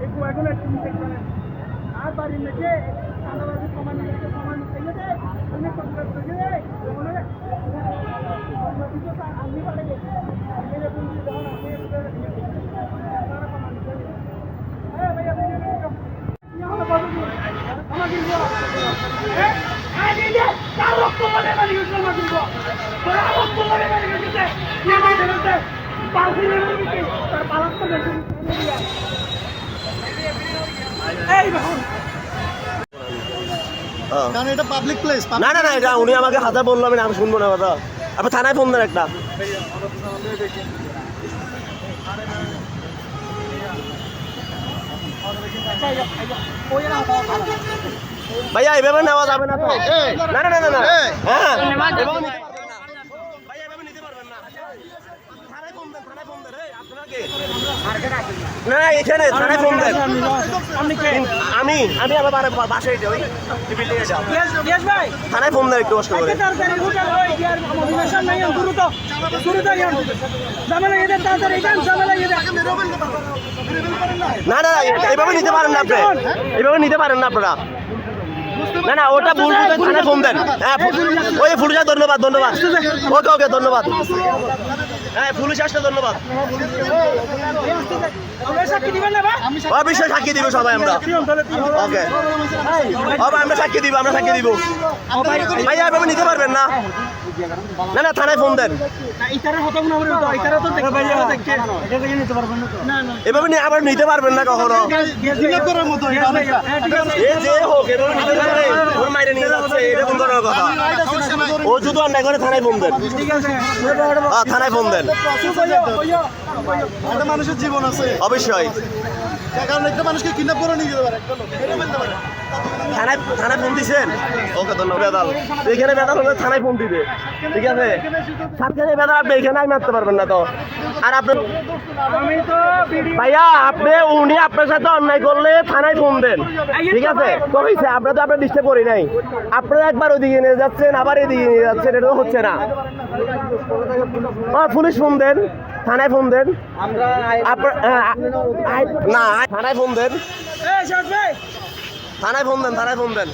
এখন একটু সেকশনে আর বাড়ি মেটে আলাদা সমান সমান থেকে দেয় অনেক কন্ট্রাক্ট করে দেয় ওখানে আমি পারে গেছি আমি যখন যখন আমি তারা কমান করে এই ভাই আপনি কি হলো বলুন আমাকে দিব হ্যাঁ আরে দে তার রক্ত বলে মানে ইউজ না দিব তার রক্ত বলে মানে ইউজ করতে নিয়ে যাইতে পাউসি নিয়ে নিতে তার পালাত তো বেশি এই বাহুন কারণ এটা পাবলিক প্লেস। না না না, এটা উনি আমাকে হাজার বললো, আমি শুনবো না কথা। আপনি থানায় ফোন দেন একটা। ভাইয়া এভাবে নেওয়া যাবে না তো। না না না না না, হ্যাঁ এভাবে নিতে পারবেন না। ভাইয়া এভাবে নিতে পারবেন না। থানায় ফোন দেন, থানায় ফোন দেন। আপনারা কে? না এখানে থানায় ফোন দেন। আমি আমার বাসায় যাই, ওই বিল্ডিংয়ে যাও। ইয়েস ভাই থানায় ফোন দেন একটু কষ্ট করে। তাড়াতাড়ি হোটেল ওই ইয়ার মোটিভেশন নাই দ্রুত ইয়ার জামেলা এদের তাড়াতাড়ি গান জামেলা এদের না না এভাবে নিতে পারেন না আপনি, এভাবে নিতে পারেন না আপনারা। না না ওটা ভুল বুঝে থানায় ফোন দেন। হ্যাঁ ওই পুলিশ, ধন্যবাদ ধন্যবাদ। ওকে ওকে ধন্যবাদ। হ্যাঁ পুলিশ আসলে ধন্যবাদ। সাক্ষী দিবেন না ভাই অবশ্যই সাক্ষী দিব সবাই আমরা। ওকে আমরা সাক্ষী দিব, আমরা সাক্ষী দিব। ভাইয়া এভাবে নিতে পারবেন না। না না থানায় ফোন দেন। এভাবে আবার নিতে পারবেন না কখনো। যে হোক এভাবে নিতে পারবে, ওর মাইরে নিয়ে যাচ্ছে, এটা কোন ধরনের কথা? ও যদি অন্যায় করে থানায় ফোন দেন। থানায় ফোন দেন। একটা মানুষের জীবন আছে, অবশ্যই কারণ একটা মানুষকে কিডন্যাপ করে নিয়ে যেতে পারে, থানায় ফোন দিছেন। ওকে ধন্যবাদ। বেদাল এখানে বেদাল হলে থানায় ফোন দিবে, ঠিক আছে? সাতখানে বেদাল আপনি এখানে মারতে পারবেন না তো। আর আপনি ভাইয়া উনি আপনার সাথে অন্যায় করলে থানায় ফোন দেন, ঠিক আছে? তো হয়েছে, আপনার তো আপনার ডিস্টার্ব করি নাই। আপনারা একবার ওদিকে নিয়ে যাচ্ছেন, আবার এদিকে নিয়ে যাচ্ছেন, এটা তো হচ্ছে না। পুলিশ ফোন দেন, থানায় ফোন দেন। না থানায় ফোন দেন, থানায় ফোন দেন, থানায় ফোন দেন।